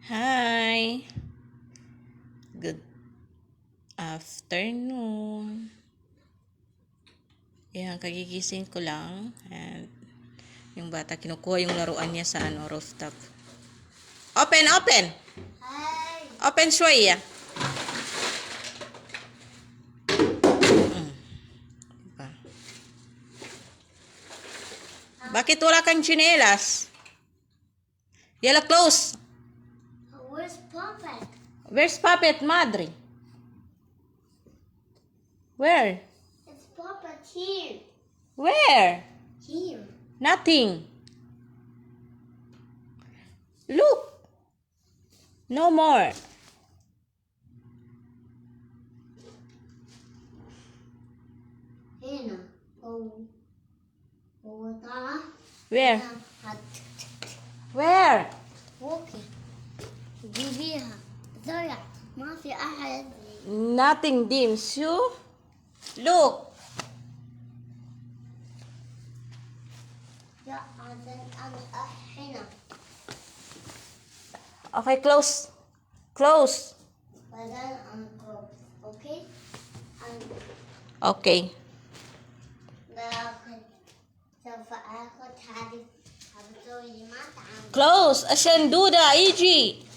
Hi! Good afternoon. Ayan, kagigising ko lang. And yung bata, kinukuha yung laruan niya sa rooftop. Open! Hi! Open, Shwaya! Diba? Bakit wala kang tsinelas? Yala, close! Where's Puppet? Where's Puppet, Madre? Where? It's Puppet here. Where? Here. Nothing. Look. No more. Hina. Oh. Where? Where? اوكي جيبيها زرع ما في احد. Nothing, Dims. You? Look. لا عشان انا هنا. Okay, close. Close. بعدين انقرب. اوكي. Okay. باخذ سوف اخذ هذه هذه ما تعمل. Close. عشان دودة يجي.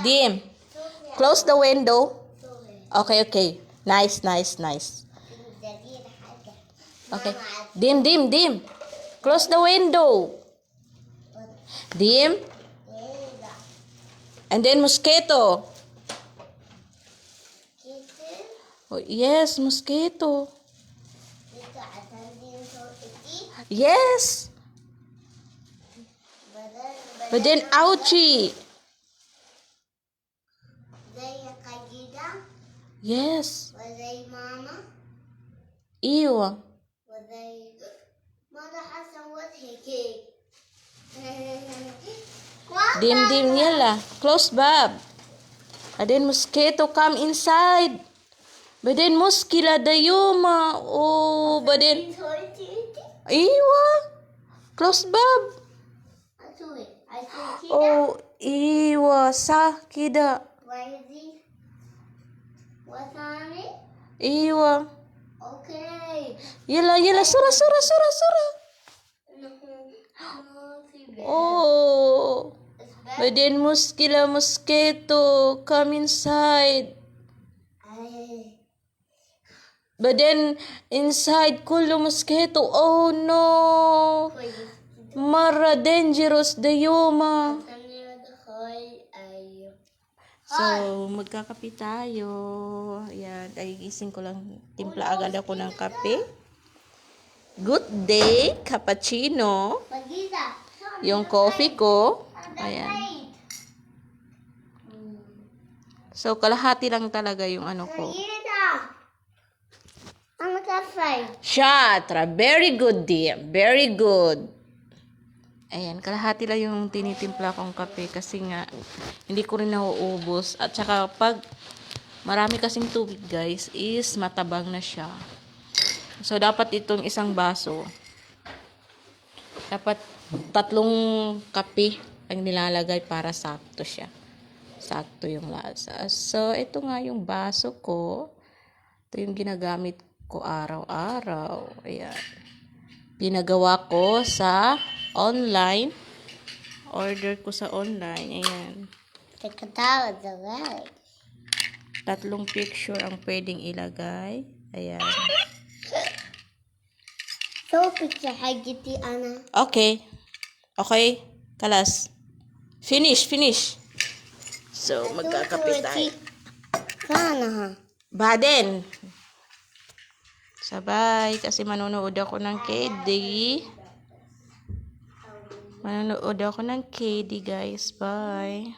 Dim. Close the window. Okay. Nice. Okay. Dim. Close the window. Dim. And then mosquito. Oh, yes, mosquito. Yes. But then ouchie. Yes. وزي ماما Ew. وزي ماذا حسوت هيك Dim, yala. Close, Bob. And then mosquito come inside. But then muskila dayuma. Oh, but then... Ew. Close, Bob. Oh, ew. Sa, kida. Ew. Okay. Yala. Sura. Oh. But then mosquito come inside. But then inside kulo mosquito. Oh no. Mara dangerous dayuma. So, magkakape tayo. Ayan, kagigising ko lang. Timpla agad ako ng kape. Good day, cappuccino. Yung coffee ko. Ayan. So, kalahati lang talaga yung ko. Shatra. Very good, dear. Very good. Ayan, kalahati lang yung tinitimpla kong kape kasi nga hindi ko rin nauubos. At saka pag marami kasing tubig, guys, is matabang na siya. So, dapat itong isang baso. Dapat 3 kape ang nilalagay para sakto siya. Sakto yung lasa. So, ito nga yung baso ko. Ito yung ginagamit ko araw-araw. Ayan. Pinagawa ko sa online. Order ko sa online. Ayan. 3 picture ang pwedeng ilagay. Ayan. So picture حقتي أنا. Okay. Kalas. Finish. So, magkakape tayo. فانها. Baden. Sabay. Kasi manonood ako ng KD. Guys. Bye.